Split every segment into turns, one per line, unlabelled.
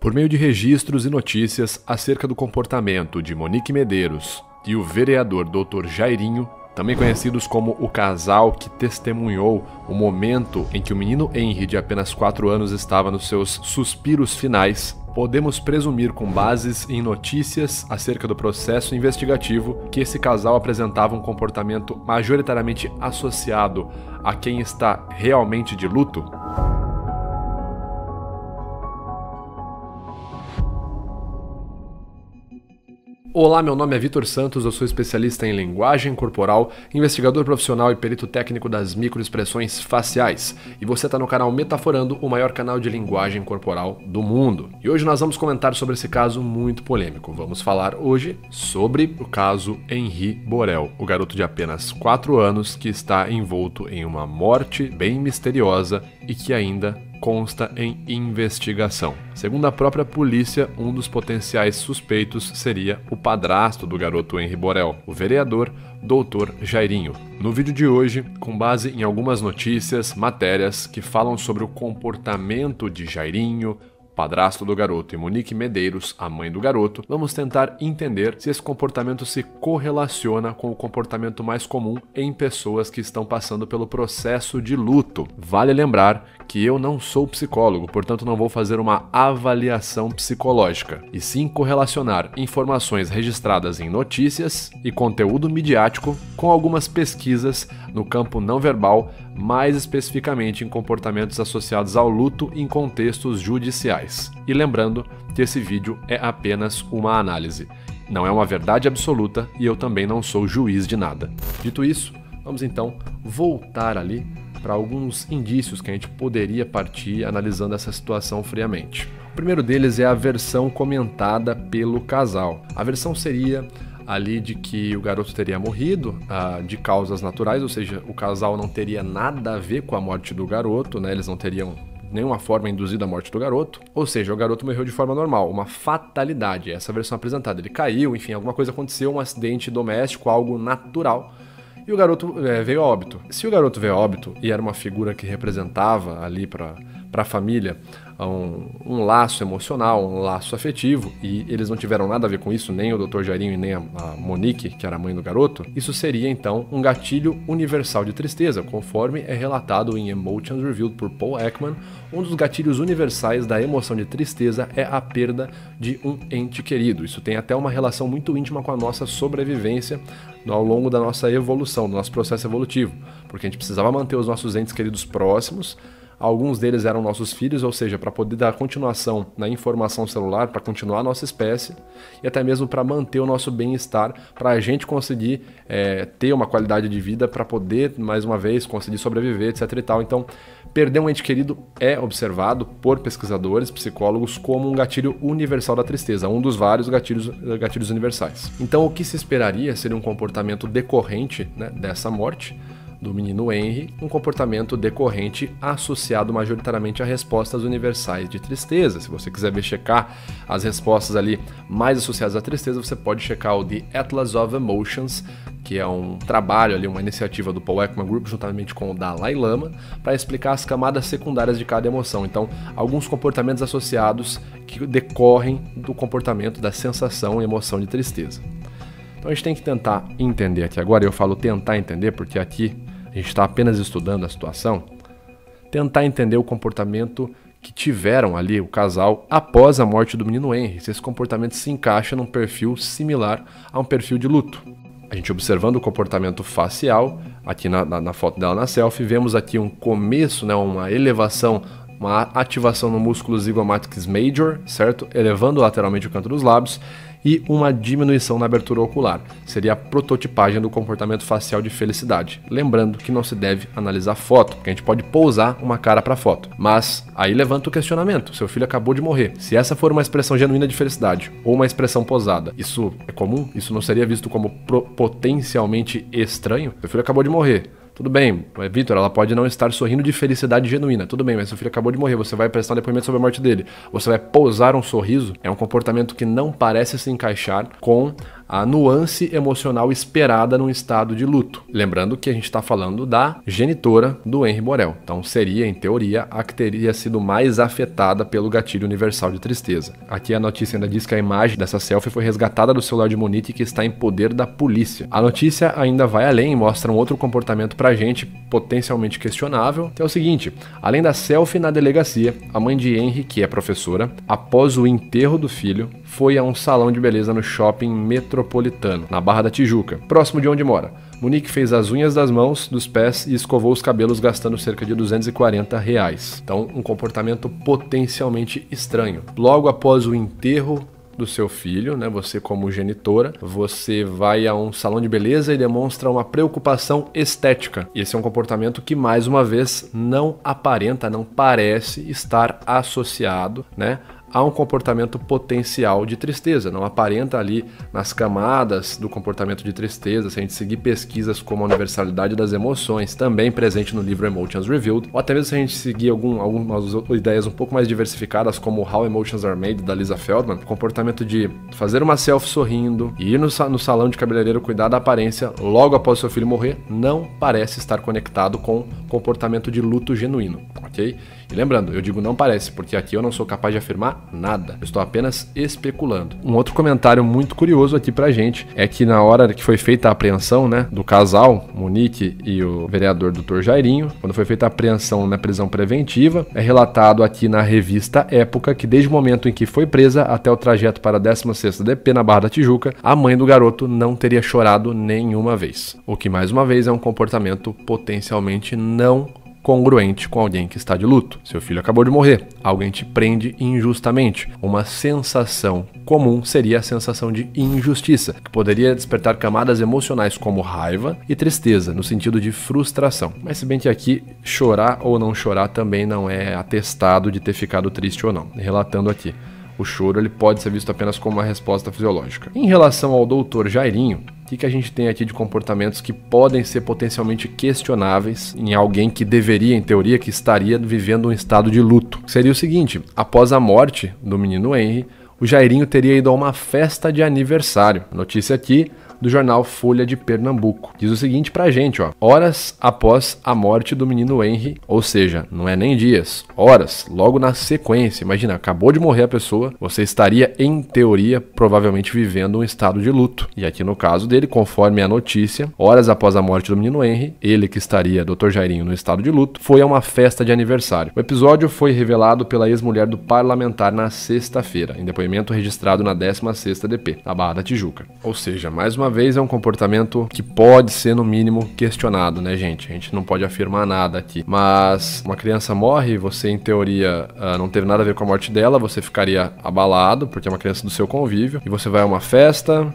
Por meio de registros e notícias acerca do comportamento de Monique Medeiros e o vereador Dr. Jairinho, também conhecidos como o casal que testemunhou o momento em que o menino Henry, de apenas 4 anos, estava nos seus suspiros finais, podemos presumir, com bases em notícias acerca do processo investigativo, que esse casal apresentava um comportamento majoritariamente associado a quem está realmente de luto? Olá, meu nome é Vitor Santos, eu sou especialista em linguagem corporal, investigador profissional e perito técnico das microexpressões faciais. E você está no canal Metaforando, o maior canal de linguagem corporal do mundo. E hoje nós vamos comentar sobre esse caso muito polêmico. Vamos falar hoje sobre o caso Henry Borel, o garoto de apenas 4 anos que está envolto em uma morte bem misteriosa e que ainda consta em investigação. Segundo a própria polícia, um dos potenciais suspeitos seria o padrasto do garoto Henry Borel, o vereador Dr. Jairinho. No vídeo de hoje, com base em algumas notícias, matérias que falam sobre o comportamento de Jairinho, padrasto do garoto, e Monique Medeiros, a mãe do garoto, vamos tentar entender se esse comportamento se correlaciona com o comportamento mais comum em pessoas que estão passando pelo processo de luto. Vale lembrar que eu não sou psicólogo, portanto não vou fazer uma avaliação psicológica, e sim correlacionar informações registradas em notícias e conteúdo midiático com algumas pesquisas no campo não verbal, mais especificamente em comportamentos associados ao luto em contextos judiciais. E lembrando que esse vídeo é apenas uma análise, não é uma verdade absoluta e eu também não sou juiz de nada. Dito isso, vamos então voltar ali para alguns indícios que a gente poderia partir analisando essa situação friamente. O primeiro deles é a versão comentada pelo casal. A versão seria ali de que o garoto teria morrido de causas naturais, ou seja, o casal não teria nada a ver com a morte do garoto, né? Eles não teriam nenhuma forma induzido a morte do garoto, ou seja, o garoto morreu de forma normal, uma fatalidade, essa versão apresentada. Ele caiu, enfim, alguma coisa aconteceu, um acidente doméstico, algo natural, e o garoto veio a óbito. Se o garoto veio a óbito e era uma figura que representava ali para a família um laço emocional, um laço afetivo, e eles não tiveram nada a ver com isso, nem o Dr. Jairinho e nem a Monique, que era a mãe do garoto, isso seria então um gatilho universal de tristeza, conforme é relatado em Emotions Revealed por Paul Ekman. Um dos gatilhos universais da emoção de tristeza é a perda de um ente querido. Isso tem até uma relação muito íntima com a nossa sobrevivência ao longo da nossa evolução, do nosso processo evolutivo, porque a gente precisava manter os nossos entes queridos próximos. Alguns deles eram nossos filhos, ou seja, para poder dar continuação na informação celular, para continuar a nossa espécie e até mesmo para manter o nosso bem-estar, para a gente conseguir ter uma qualidade de vida, para poder, mais uma vez, conseguir sobreviver, etc e tal. Então, perder um ente querido é observado por pesquisadores, psicólogos, como um gatilho universal da tristeza, um dos vários gatilhos universais. Então, o que se esperaria seria um comportamento decorrente, né, dessa morte do menino Henry, um comportamento decorrente associado majoritariamente a respostas universais de tristeza. Se você quiser checar as respostas ali mais associadas à tristeza, você pode checar o The Atlas of Emotions, que é um trabalho ali, uma iniciativa do Paul Ekman Group, juntamente com o Dalai Lama, para explicar as camadas secundárias de cada emoção. Então, alguns comportamentos associados que decorrem do comportamento, da sensação e emoção de tristeza. Então a gente tem que tentar entender aqui agora, eu falo tentar entender porque aqui a gente está apenas estudando a situação, tentar entender o comportamento que tiveram ali o casal após a morte do menino Henry, se esse comportamento se encaixa num perfil similar a um perfil de luto. A gente observando o comportamento facial, aqui na foto dela na selfie, vemos aqui um começo, né, uma elevação, uma ativação no músculo zygomatics major, certo? Elevando lateralmente o canto dos lábios, e uma diminuição na abertura ocular. Seria a prototipagem do comportamento facial de felicidade. Lembrando que não se deve analisar foto, porque a gente pode pousar uma cara para foto. Mas aí levanta o questionamento: seu filho acabou de morrer. Se essa for uma expressão genuína de felicidade ou uma expressão posada, isso é comum? Isso não seria visto como potencialmente estranho? Seu filho acabou de morrer. Tudo bem, Vitor, ela pode não estar sorrindo de felicidade genuína. Tudo bem, mas seu filho acabou de morrer, você vai prestar um depoimento sobre a morte dele. Você vai pousar um sorriso. É um comportamento que não parece se encaixar com a nuance emocional esperada num estado de luto. Lembrando que a gente está falando da genitora do Henry Borel. Então seria, em teoria, a que teria sido mais afetada pelo gatilho universal de tristeza. Aqui a notícia ainda diz que a imagem dessa selfie foi resgatada do celular de Monique, que está em poder da polícia. A notícia ainda vai além e mostra um outro comportamento pra gente potencialmente questionável, que é o seguinte: além da selfie na delegacia, a mãe de Henry, que é professora, após o enterro do filho, foi a um salão de beleza no shopping metropolitano, na Barra da Tijuca, próximo de onde mora. Monique fez as unhas das mãos, dos pés e escovou os cabelos gastando cerca de R$240. Então, um comportamento potencialmente estranho. Logo após o enterro do seu filho, né, você como genitora, você vai a um salão de beleza e demonstra uma preocupação estética. E esse é um comportamento que, mais uma vez, não aparenta, não parece estar associado, né, há um comportamento potencial de tristeza, não aparenta ali nas camadas do comportamento de tristeza. Se a gente seguir pesquisas como a universalidade das emoções, também presente no livro Emotions Revealed, ou até mesmo se a gente seguir algumas ideias um pouco mais diversificadas, como How Emotions Are Made, da Lisa Feldman, o comportamento de fazer uma selfie sorrindo e ir no salão de cabeleireiro cuidar da aparência logo após seu filho morrer, não parece estar conectado com comportamento de luto genuíno, ok? E lembrando, eu digo não parece, porque aqui eu não sou capaz de afirmar nada. Eu estou apenas especulando. Um outro comentário muito curioso aqui pra gente é que na hora que foi feita a apreensão, né, do casal, Monique e o vereador Dr. Jairinho, quando foi feita a apreensão na prisão preventiva, é relatado aqui na revista Época que desde o momento em que foi presa até o trajeto para a 16ª DP na Barra da Tijuca, a mãe do garoto não teria chorado nenhuma vez. O que mais uma vez é um comportamento potencialmente não congruente com alguém que está de luto. Seu filho acabou de morrer, alguém te prende injustamente. Uma sensação comum seria a sensação de injustiça, que poderia despertar camadas emocionais como raiva e tristeza, no sentido de frustração. Mas se bem que aqui chorar ou não chorar também não é atestado de ter ficado triste ou não. Relatando aqui, o choro ele pode ser visto apenas como uma resposta fisiológica. Em relação ao Dr. Jairinho, o que a gente tem aqui de comportamentos que podem ser potencialmente questionáveis em alguém que deveria, em teoria, que estaria vivendo um estado de luto? Seria o seguinte: após a morte do menino Henry, o Jairinho teria ido a uma festa de aniversário. Notícia aqui do jornal Folha de Pernambuco. Diz o seguinte pra gente, ó: horas após a morte do menino Henry, ou seja, não é nem dias, horas, logo na sequência. Imagina, acabou de morrer a pessoa, você estaria, em teoria, provavelmente vivendo um estado de luto. E aqui no caso dele, conforme a notícia, horas após a morte do menino Henry, ele que estaria, Dr. Jairinho, no estado de luto, foi a uma festa de aniversário. O episódio foi revelado pela ex-mulher do parlamentar na sexta-feira, em depoimento registrado na 16ª DP, na Barra da Tijuca. Ou seja, mais uma vez é um comportamento que pode ser no mínimo questionado, né, gente? A gente não pode afirmar nada aqui, mas uma criança morre, você em teoria não teve nada a ver com a morte dela, você ficaria abalado porque é uma criança do seu convívio, e você vai a uma festa,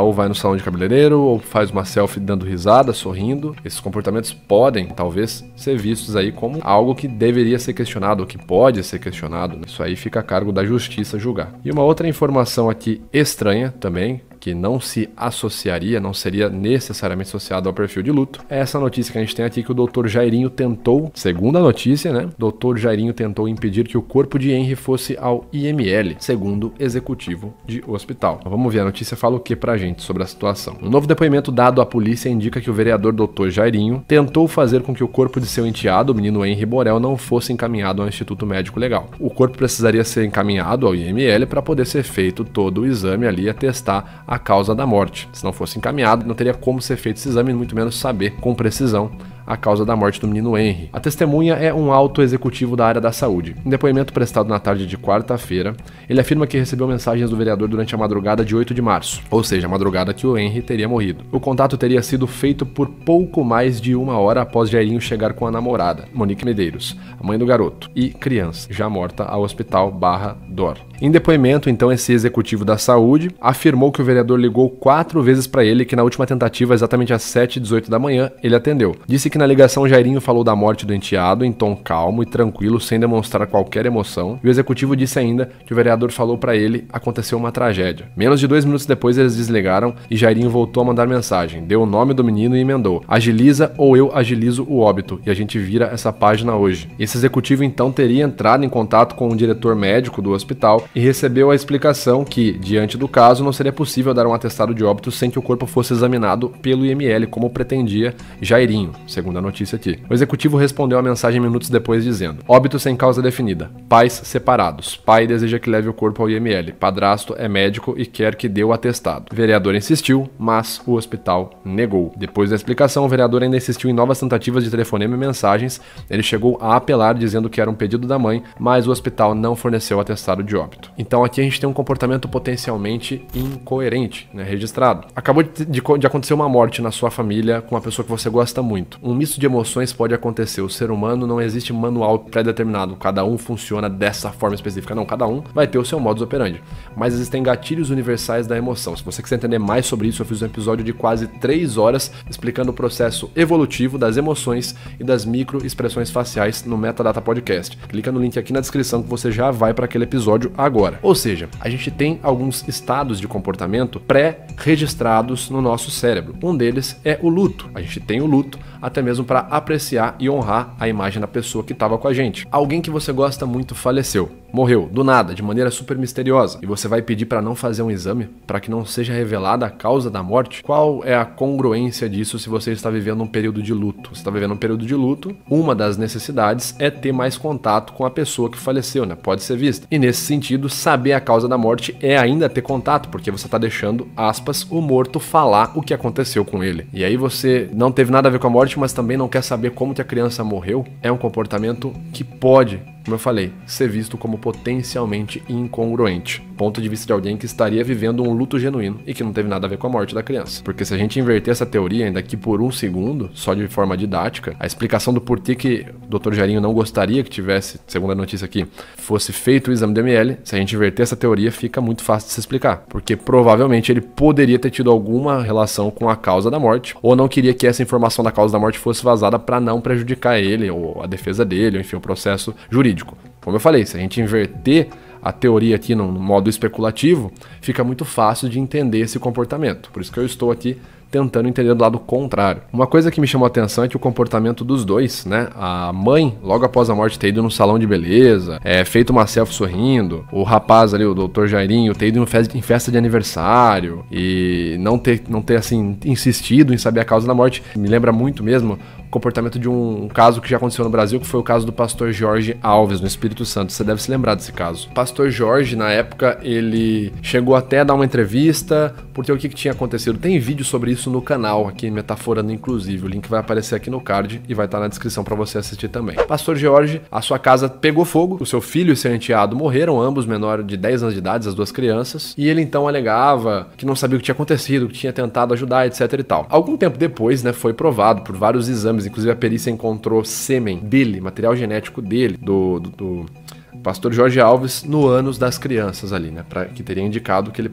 ou vai no salão de cabeleireiro, ou faz uma selfie dando risada, sorrindo. Esses comportamentos podem, talvez, ser vistos aí como algo que deveria ser questionado, ou que pode ser questionado. Isso aí fica a cargo da justiça julgar. E uma outra informação aqui estranha também, que não se associaria, não seria necessariamente associado ao perfil de luto, é essa notícia que a gente tem aqui, que o Dr. Jairinho tentou, segundo a notícia, né? Dr. Jairinho tentou impedir que o corpo de Henry fosse ao IML, segundo executivo de hospital. Então, vamos ver, a notícia fala o que pra gente sobre a situação. Um novo depoimento dado à polícia indica que o vereador Dr. Jairinho tentou fazer com que o corpo de seu enteado, o menino Henry Borel, não fosse encaminhado ao Instituto Médico Legal. O corpo precisaria ser encaminhado ao IML para poder ser feito todo o exame ali, a testar a causa da morte. Se não fosse encaminhado, não teria como ser feito esse exame, muito menos saber com precisão a causa da morte do menino Henry. A testemunha é um alto executivo da área da saúde. Em depoimento prestado na tarde de quarta-feira, ele afirma que recebeu mensagens do vereador durante a madrugada de 8 de março, ou seja, a madrugada que o Henry teria morrido. O contato teria sido feito por pouco mais de 1 hora após Jairinho chegar com a namorada, Monique Medeiros, a mãe do garoto, e criança, já morta, ao hospital Barra-Dor. Em depoimento, então, esse executivo da saúde afirmou que o vereador ligou 4 vezes para ele e que na última tentativa, exatamente às 7h18 da manhã, ele atendeu. Disse que na ligação Jairinho falou da morte do enteado em tom calmo e tranquilo, sem demonstrar qualquer emoção, e o executivo disse ainda que o vereador vereador falou pra ele, aconteceu uma tragédia. Menos de 2 minutos depois eles desligaram e Jairinho voltou a mandar mensagem. Deu o nome do menino e emendou: agiliza ou eu agilizo o óbito. E a gente vira essa página hoje. Esse executivo então teria entrado em contato com o diretor médico do hospital e recebeu a explicação que, diante do caso, não seria possível dar um atestado de óbito sem que o corpo fosse examinado pelo IML, como pretendia Jairinho, segundo a notícia aqui. O executivo respondeu a mensagem minutos depois dizendo: óbito sem causa definida. Pais separados. Pai deseja que leve o corpo ao IML. Padrasto é médico e quer que dê o atestado. O vereador insistiu, mas o hospital negou. Depois da explicação, o vereador ainda insistiu em novas tentativas de telefonema e mensagens. Ele chegou a apelar dizendo que era um pedido da mãe, mas o hospital não forneceu o atestado de óbito. Então aqui a gente tem um comportamento potencialmente incoerente, né, registrado. Acabou de acontecer uma morte na sua família com uma pessoa que você gosta muito. Um misto de emoções pode acontecer. O ser humano não existe manual pré-determinado. Cada um funciona dessa forma específica. Não, cada um vai ter o seu modus operandi. Mas existem gatilhos universais da emoção. Se você quiser entender mais sobre isso, eu fiz um episódio de quase 3 horas explicando o processo evolutivo das emoções e das microexpressões faciais no Metadata Podcast. Clica no link aqui na descrição que você já vai para aquele episódio agora. Ou seja, a gente tem alguns estados de comportamento pré-registrados no nosso cérebro. Um deles é o luto. A gente tem o luto até mesmo para apreciar e honrar a imagem da pessoa que estava com a gente. Alguém que você gosta muito faleceu. Morreu, do nada, de maneira super misteriosa, e você vai pedir para não fazer um exame, para que não seja revelada a causa da morte? Qual é a congruência disso se você está vivendo um período de luto? Você está vivendo um período de luto, uma das necessidades é ter mais contato com a pessoa que faleceu, né? Pode ser vista. E nesse sentido, saber a causa da morte é ainda ter contato, porque você está deixando, aspas, o morto falar o que aconteceu com ele. E aí você não teve nada a ver com a morte, mas também não quer saber como que a criança morreu. É um comportamento que pode, como eu falei, ser visto como potencialmente incongruente. Ponto de vista de alguém que estaria vivendo um luto genuíno e que não teve nada a ver com a morte da criança. Porque se a gente inverter essa teoria ainda aqui por um segundo, só de forma didática, a explicação do porquê que o Dr. Jairinho não gostaria que tivesse, segundo a notícia aqui, fosse feito o exame do ML, se a gente inverter essa teoria, fica muito fácil de se explicar. Porque provavelmente ele poderia ter tido alguma relação com a causa da morte, ou não queria que essa informação da causa da morte fosse vazada para não prejudicar ele, ou a defesa dele, ou enfim, o processo jurídico. Como eu falei, se a gente inverter a teoria aqui no modo especulativo, fica muito fácil de entender esse comportamento. Por isso que eu estou aqui tentando entender do lado contrário. Uma coisa que me chamou a atenção é que o comportamento dos dois, né? A mãe, logo após a morte, ter ido no salão de beleza, feito uma selfie sorrindo. O rapaz ali, o Dr. Jairinho, ter ido em festa de aniversário e não ter assim, insistido em saber a causa da morte. Me lembra muito mesmo o comportamento de um caso que já aconteceu no Brasil, que foi o caso do pastor Jorge Alves, no Espírito Santo. Você deve se lembrar desse caso. O pastor Jorge, na época, ele chegou até a dar uma entrevista, porque o que tinha acontecido? Tem vídeo sobre isso no canal, aqui Metaforando, inclusive. O link vai aparecer aqui no card e vai estar na descrição para você assistir também. Pastor Jorge, a sua casa pegou fogo, o seu filho e seu enteado morreram, ambos menores de 10 anos de idade, as duas crianças, e ele então alegava que não sabia o que tinha acontecido, que tinha tentado ajudar, etc e tal. Algum tempo depois, né, foi provado por vários exames, inclusive a perícia encontrou sêmen dele, material genético dele, do pastor Jorge Alves, no ânus das crianças ali, né? Que teria indicado que ele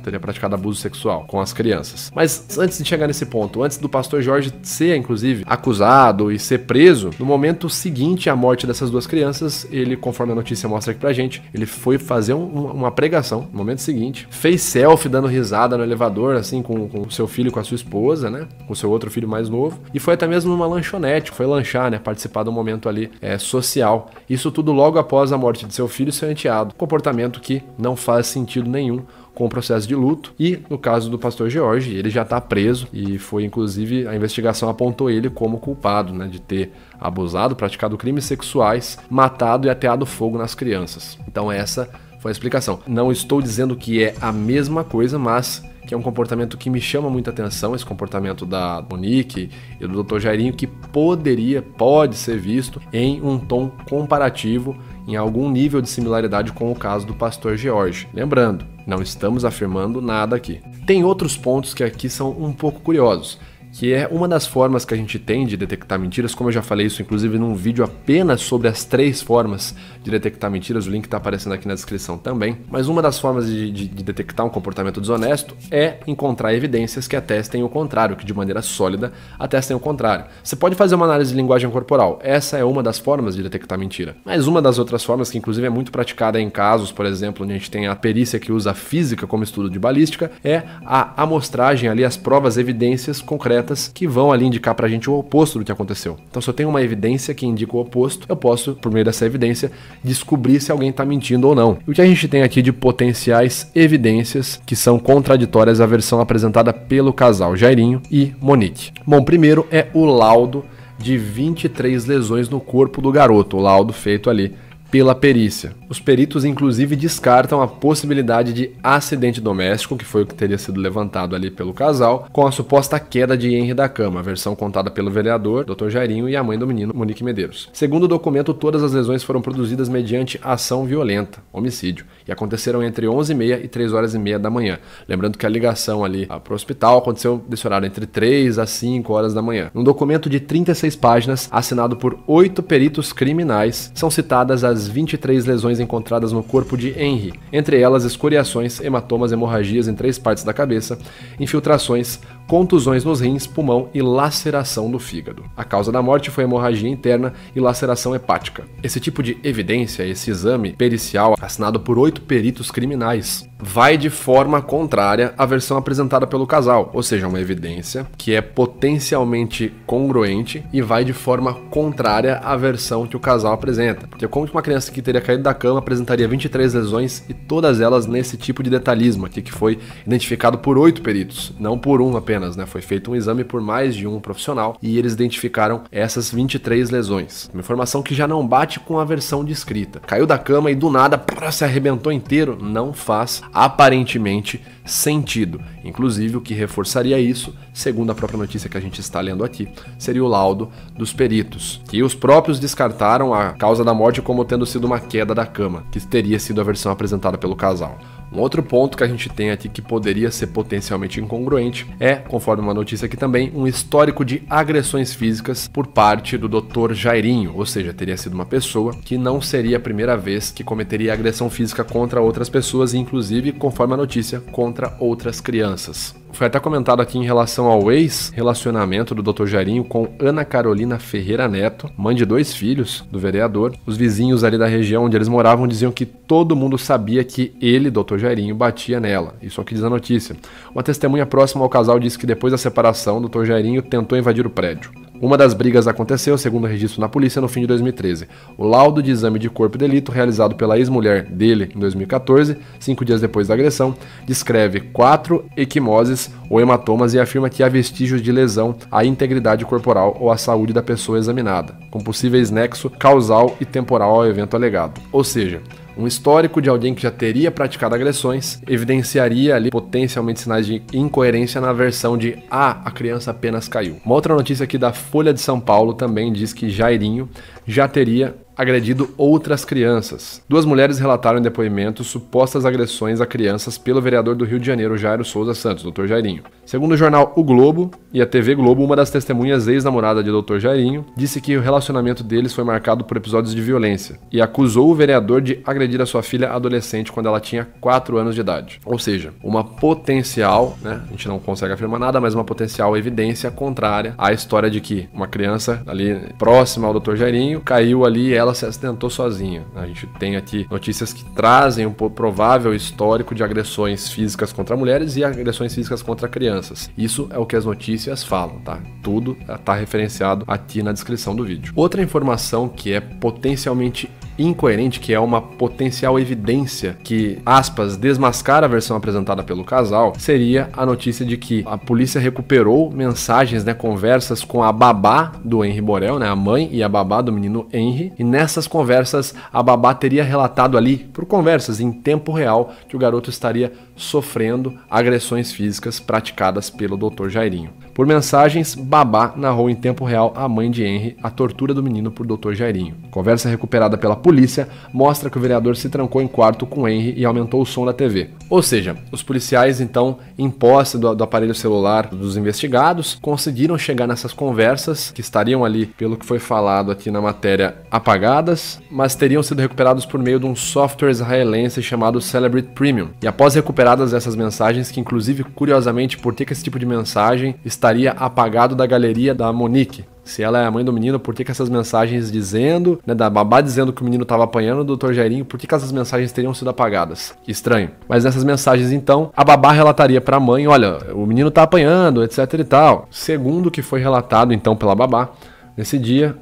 teria praticado abuso sexual com as crianças. Mas antes de chegar nesse ponto, antes do pastor Jorge ser, inclusive, acusado e ser preso, no momento seguinte à morte dessas duas crianças, ele, conforme a notícia mostra aqui pra gente, ele foi fazer uma pregação, no momento seguinte, fez selfie dando risada no elevador, assim, com o seu filho e com a sua esposa, né? Com o seu outro filho mais novo, e foi até mesmo numa lanchonete, foi lanchar, né? Participar de um momento ali social. Isso tudo logo após a morte de seu filho e seu enteado. Comportamento que não faz sentido nenhum com o processo de luto. E no caso do pastor Jorge, ele já está preso e foi, inclusive, a investigação apontou ele como culpado, né, de ter abusado, praticado crimes sexuais, matado e ateado fogo nas crianças. Então essa foi a explicação. Não estou dizendo que é a mesma coisa, mas que é um comportamento que me chama muita atenção, esse comportamento da Monique e do Dr. Jairinho, que pode ser visto em um tom comparativo, em algum nível de similaridade com o caso do pastor Jorge. Lembrando, não estamos afirmando nada aqui. Tem outros pontos que aqui são um pouco curiosos, que é uma das formas que a gente tem de detectar mentiras, como eu já falei isso inclusive num vídeo apenas sobre as 3 formas de detectar mentiras, o link está aparecendo aqui na descrição também. Mas uma das formas de detectar um comportamento desonesto é encontrar evidências que atestem o contrário, que de maneira sólida atestem o contrário. Você pode fazer uma análise de linguagem corporal, essa é uma das formas de detectar mentira. Mas uma das outras formas, que inclusive é muito praticada em casos, por exemplo, onde a gente tem a perícia que usa a física como estudo de balística, é a amostragem ali, as provas, evidências concretas que vão ali indicar pra gente o oposto do que aconteceu. Então, se eu tenho uma evidência que indica o oposto, eu posso, por meio dessa evidência, descobrir se alguém está mentindo ou não. E o que a gente tem aqui de potenciais evidências que são contraditórias à versão apresentada pelo casal Jairinho e Monique. Bom, primeiro é o laudo de 23 lesões no corpo do garoto, o laudo feito ali pela perícia. Os peritos, inclusive, descartam a possibilidade de acidente doméstico, que foi o que teria sido levantado ali pelo casal, com a suposta queda de Henry da cama, a versão contada pelo vereador, Dr. Jairinho, e a mãe do menino, Monique Medeiros. Segundo o documento, todas as lesões foram produzidas mediante ação violenta, homicídio, e aconteceram entre 11h30 e 3h30 da manhã. Lembrando que a ligação ali para o hospital aconteceu desse horário entre 3 a 5 horas da manhã. Num documento de 36 páginas, assinado por 8 peritos criminais, são citadas as 23 lesões encontradas no corpo de Henry, entre elas escoriações, hematomas, hemorragias em 3 partes da cabeça, infiltrações, contusões nos rins, pulmão e laceração do fígado. A causa da morte foi hemorragia interna e laceração hepática. Esse tipo de evidência, esse exame pericial assinado por 8 peritos criminais, vai de forma contrária à versão apresentada pelo casal, ou seja, uma evidência que é potencialmente congruente e vai de forma contrária à versão que o casal apresenta. Porque como que uma criança que teria caído da cama apresentaria 23 lesões e todas elas nesse tipo de detalhismo aqui, que foi identificado por 8 peritos, não por um apenas, né? Foi feito um exame por mais de um profissional e eles identificaram essas 23 lesões. Uma informação que já não bate com a versão descrita. Caiu da cama e do nada se arrebentou inteiro, não faz aparentemente sentido. Inclusive, o que reforçaria isso, segundo a própria notícia que a gente está lendo aqui, seria o laudo dos peritos, que os próprios descartaram a causa da morte como tendo sido uma queda da cama, que teria sido a versão apresentada pelo casal. Um outro ponto que a gente tem aqui que poderia ser potencialmente incongruente é, conforme uma notícia aqui também, um histórico de agressões físicas por parte do Dr. Jairinho, ou seja, teria sido uma pessoa que não seria a primeira vez que cometeria agressão física contra outras pessoas, inclusive, conforme a notícia, contra outras crianças. Foi até comentado aqui em relação ao ex-relacionamento do Dr. Jairinho com Ana Carolina Ferreira Neto, mãe de 2 filhos do vereador. Os vizinhos ali da região onde eles moravam diziam que todo mundo sabia que ele, Dr. Jairinho, batia nela. Isso é o que diz a notícia. Uma testemunha próxima ao casal disse que depois da separação, o Dr. Jairinho tentou invadir o prédio. Uma das brigas aconteceu, segundo o registro na polícia, no fim de 2013. O laudo de exame de corpo de delito, realizado pela ex-mulher dele em 2014, 5 dias depois da agressão, descreve 4 equimoses ou hematomas e afirma que há vestígios de lesão à integridade corporal ou à saúde da pessoa examinada, com possíveis nexo causal e temporal ao evento alegado. Ou seja, um histórico de alguém que já teria praticado agressões evidenciaria ali potencialmente sinais de incoerência na versão de a criança apenas caiu. Uma outra notícia aqui da Folha de São Paulo também diz que Jairinho já teria agredido outras crianças. 2 mulheres relataram em depoimentos supostas agressões a crianças pelo vereador do Rio de Janeiro, Jairo Souza Santos, Dr. Jairinho. Segundo o jornal O Globo e a TV Globo, uma das testemunhas, ex-namorada de Dr. Jairinho, disse que o relacionamento deles foi marcado por episódios de violência e acusou o vereador de agredir a sua filha adolescente quando ela tinha 4 anos de idade. Ou seja, uma potencial, né, a gente não consegue afirmar nada, mas uma potencial evidência contrária à história de que uma criança ali próxima ao Dr. Jairinho caiu ali e ela se acidentou sozinha. A gente tem aqui notícias que trazem um provável histórico de agressões físicas contra mulheres e agressões físicas contra crianças. Isso é o que as notícias falam, tá? Tudo está referenciado aqui na descrição do vídeo. Outra informação que é potencialmente incoerente, que é uma potencial evidência que, aspas, desmascara a versão apresentada pelo casal, seria a notícia de que a polícia recuperou mensagens, né, conversas com a babá do Henry Borel, né, a mãe e a babá do menino Henry, e nessas conversas a babá teria relatado ali, por conversas em tempo real, que o garoto estaria sofrendo agressões físicas praticadas pelo Dr. Jairinho. Por mensagens, babá narrou em tempo real à mãe de Henry a tortura do menino por Dr. Jairinho. Conversa recuperada pela polícia mostra que o vereador se trancou em quarto com Henry e aumentou o som da TV. Ou seja, os policiais então, em posse do aparelho celular dos investigados, conseguiram chegar nessas conversas que estariam ali, pelo que foi falado aqui na matéria, apagadas, mas teriam sido recuperados por meio de um software israelense chamado Celebrate Premium. E após recuperadas essas mensagens, que inclusive, curiosamente, por que esse tipo de mensagem estaria apagado da galeria da Monique? Se ela é a mãe do menino, por que essas mensagens dizendo, né, da babá dizendo que o menino estava apanhando o Dr. Jairinho, por que essas mensagens teriam sido apagadas? Que estranho. Mas nessas mensagens, então, a babá relataria para a mãe, olha, o menino tá apanhando, etc e tal. Segundo o que foi relatado, então, pela babá, nesse dia,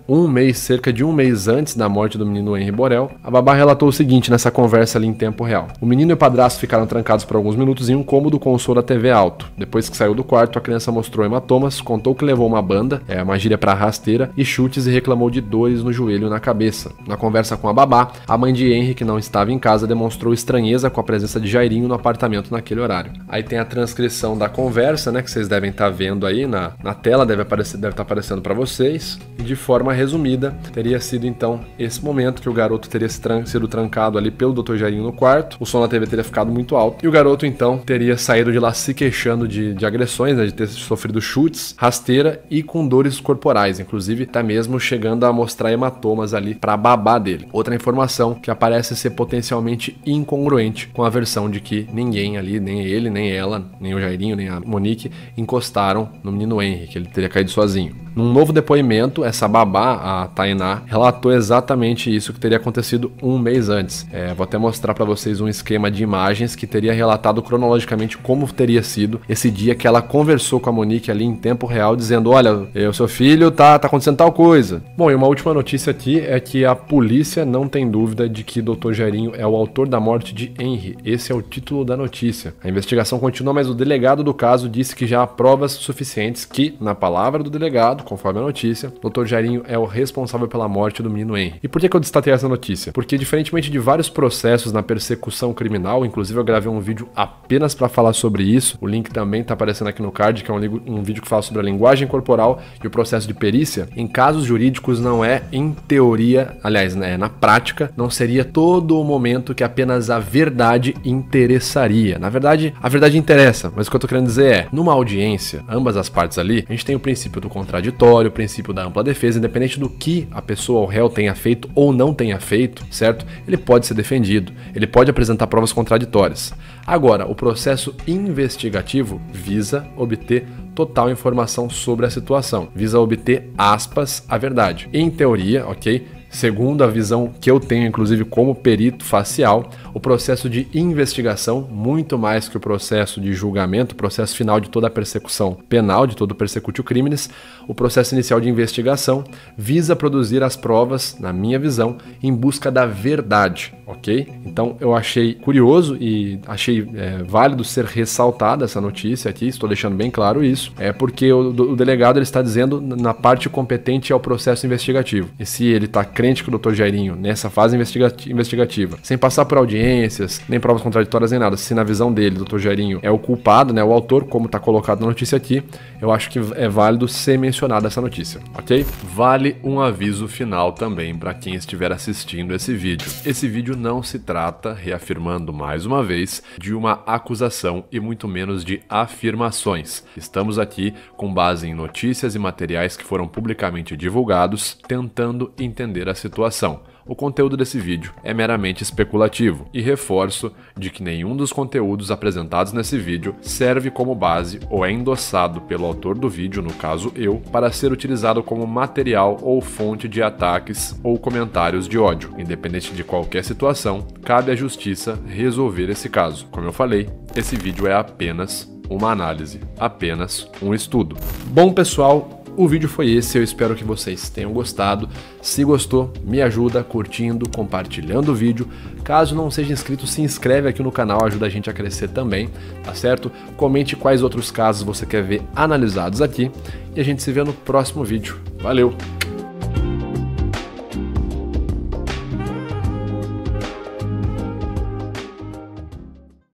cerca de um mês antes da morte do menino Henry Borel, a babá relatou o seguinte nessa conversa ali em tempo real. O menino e o padrasto ficaram trancados por alguns minutos em um cômodo com o som da TV alto. Depois que saiu do quarto, a criança mostrou hematomas, contou que levou uma banda, uma gíria para rasteira, e chutes e reclamou de dores no joelho e na cabeça. Na conversa com a babá, a mãe de Henry, que não estava em casa, demonstrou estranheza com a presença de Jairinho no apartamento naquele horário. Aí tem a transcrição da conversa, né, que vocês devem estar vendo aí na tela, deve estar aparecendo para vocês. E de forma resumida, teria sido então esse momento que o garoto teria sido trancado ali pelo Dr. Jairinho no quarto, o som da TV teria ficado muito alto, e o garoto então teria saído de lá se queixando de agressões, né, de ter sofrido chutes, rasteira e com dores corporais, inclusive até mesmo chegando a mostrar hematomas ali para a babá dele. Outra informação que aparece ser potencialmente incongruente com a versão de que ninguém ali, nem ele, nem ela, nem o Jairinho, nem a Monique, encostaram no menino Henry, que ele teria caído sozinho. Num novo depoimento, essa babá, a Tainá, relatou exatamente isso que teria acontecido um mês antes. Vou até mostrar para vocês um esquema de imagens que teria relatado cronologicamente como teria sido esse dia que ela conversou com a Monique ali em tempo real, dizendo, olha, o seu filho tá acontecendo tal coisa. Bom, e uma última notícia aqui é que a polícia não tem dúvida de que Dr. Jairinho é o autor da morte de Henry. Esse é o título da notícia. A investigação continua, mas o delegado do caso disse que já há provas suficientes que, na palavra do delegado, conforme a notícia, Dr. Jairinho é o responsável pela morte do menino Henry. E por que eu destaquei essa notícia? Porque, diferentemente de vários processos na persecução criminal, inclusive eu gravei um vídeo apenas para falar sobre isso, o link também tá aparecendo aqui no card, que é um vídeo que fala sobre a linguagem corporal e o processo de perícia. Em casos jurídicos não é, em teoria, aliás, né, na prática, não seria todo o momento que apenas a verdade interessaria. Na verdade, a verdade interessa, mas o que eu tô querendo dizer é, numa audiência, ambas as partes ali, a gente tem o princípio do contraditório, o princípio da ampla defesa, independente do que a pessoa ou réu tenha feito ou não tenha feito, certo? Ele pode ser defendido, ele pode apresentar provas contraditórias. Agora, o processo investigativo visa obter total informação sobre a situação, visa obter, aspas, a verdade. Em teoria, ok? Segundo a visão que eu tenho, inclusive como perito facial, o processo de investigação, muito mais que o processo de julgamento, o processo final de toda a persecução penal, de todo o persecutio criminis, o processo inicial de investigação visa produzir as provas, na minha visão, em busca da verdade, ok? Então eu achei curioso e achei válido ser ressaltada essa notícia aqui, estou deixando bem claro isso, porque o delegado ele está dizendo na parte competente ao processo investigativo. E se ele está crente que o Dr. Jairinho, nessa fase investigativa, sem passar por audiências, nem provas contraditórias, nem nada, se na visão dele, o Dr. Jairinho é o culpado, né, o autor, como está colocado na notícia aqui, eu acho que é válido ser mencionada essa notícia, ok? Vale um aviso final também para quem estiver assistindo esse vídeo. Esse vídeo não se trata, reafirmando mais uma vez, de uma acusação e muito menos de afirmações. Estamos aqui com base em notícias e materiais que foram publicamente divulgados, tentando entender a situação. O conteúdo desse vídeo é meramente especulativo e reforço de que nenhum dos conteúdos apresentados nesse vídeo serve como base ou é endossado pelo autor do vídeo, no caso eu, para ser utilizado como material ou fonte de ataques ou comentários de ódio. Independente de qualquer situação, cabe à justiça resolver esse caso. Como eu falei, esse vídeo é apenas uma análise, apenas um estudo. Bom, pessoal, o vídeo foi esse, eu espero que vocês tenham gostado. Se gostou, me ajuda curtindo, compartilhando o vídeo. Caso não seja inscrito, se inscreve aqui no canal, ajuda a gente a crescer também, tá certo? Comente quais outros casos você quer ver analisados aqui e a gente se vê no próximo vídeo. Valeu!